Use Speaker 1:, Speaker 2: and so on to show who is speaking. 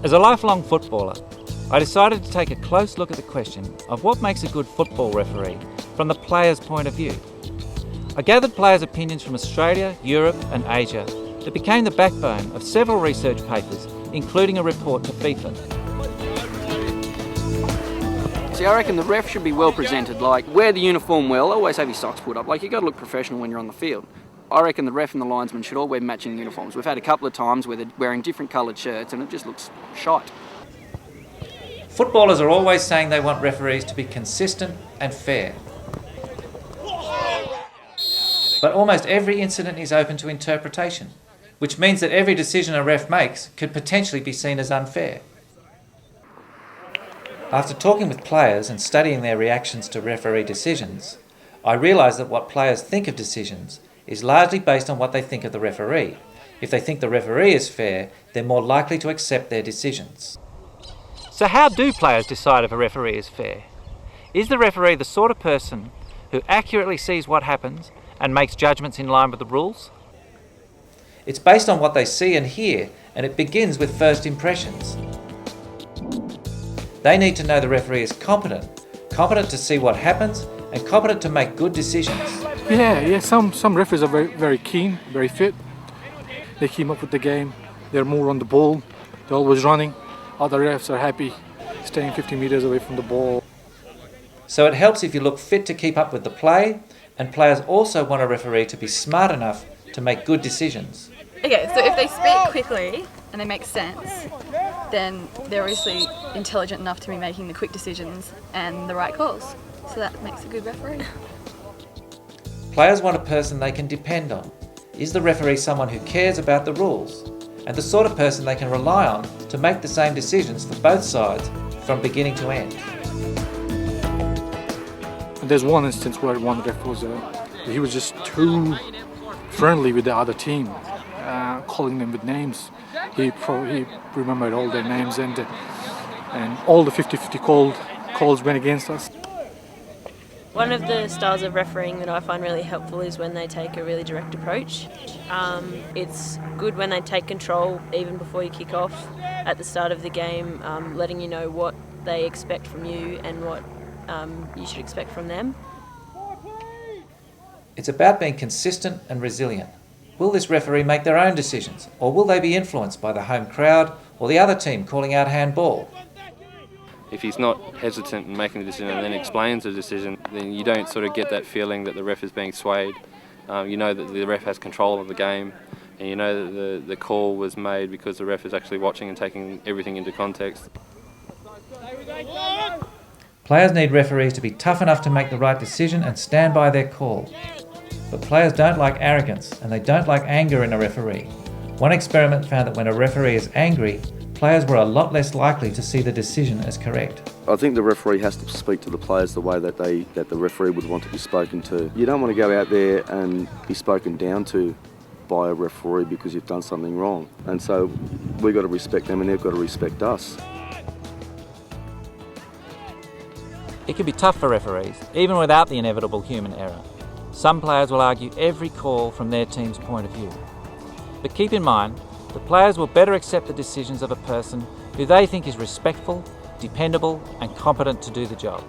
Speaker 1: As a lifelong footballer, I decided to take a close look at the question of what makes a good football referee from the player's point of view. I gathered players' opinions from Australia, Europe and Asia that became the backbone of several research papers, including a report to FIFA.
Speaker 2: See, I reckon the ref should be well presented, like wear the uniform well, always have your socks put up, like you got to look professional when you're on the field. I reckon the ref and the linesman should all wear matching uniforms. We've had a couple of times where they're wearing different coloured shirts and it just looks shite.
Speaker 1: Footballers are always saying they want referees to be consistent and fair. But almost every incident is open to interpretation, which means that every decision a ref makes could potentially be seen as unfair. After talking with players and studying their reactions to referee decisions, I realised that what players think of decisions is largely based on what they think of the referee. If they think the referee is fair, they're more likely to accept their decisions. So how do players decide if a referee is fair? Is the referee the sort of person who accurately sees what happens and makes judgments in line with the rules? It's based on what they see and hear, and it begins with first impressions. They need to know the referee is competent to see what happens and competent to make good decisions.
Speaker 3: Yeah. Some referees are very keen, very fit. They keep up with the game. They're more on the ball. They're always running. Other refs are happy staying 50 metres away from the ball.
Speaker 1: So it helps if you look fit to keep up with the play, and players also want a referee to be smart enough to make good decisions.
Speaker 4: Okay, so if they speak quickly and they make sense, then they're obviously intelligent enough to be making the quick decisions and the right calls. So that makes a good referee.
Speaker 1: Players want a person they can depend on. Is the referee someone who cares about the rules and the sort of person they can rely on to make the same decisions for both sides from beginning to end?
Speaker 3: And there's one instance where one ref he was just too friendly with the other team, calling them with names. He remembered all their names and all the 50-50 calls went against us.
Speaker 5: One of the styles of refereeing that I find really helpful is when they take a really direct approach. It's good when they take control even before you kick off at the start of the game, letting you know what they expect from you and what you should expect from them.
Speaker 1: It's about being consistent and resilient. Will this referee make their own decisions, or will they be influenced by the home crowd or the other team calling out handball?
Speaker 6: If he's not hesitant in making the decision and then explains the decision, then you don't sort of get that feeling that the ref is being swayed. You know that the ref has control of the game, and you know that the call was made because the ref is actually watching and taking everything into context.
Speaker 1: Players need referees to be tough enough to make the right decision and stand by their call. But players don't like arrogance, and they don't like anger in a referee. One experiment found that when a referee is angry, players were a lot less likely to see the decision as correct.
Speaker 7: I think the referee has to speak to the players the way that the referee would want to be spoken to. You don't want to go out there and be spoken down to by a referee because you've done something wrong. And so we've got to respect them and they've got to respect us.
Speaker 1: It can be tough for referees, even without the inevitable human error. Some players will argue every call from their team's point of view. But keep in mind, the players will better accept the decisions of a person who they think is respectful, dependable and competent to do the job.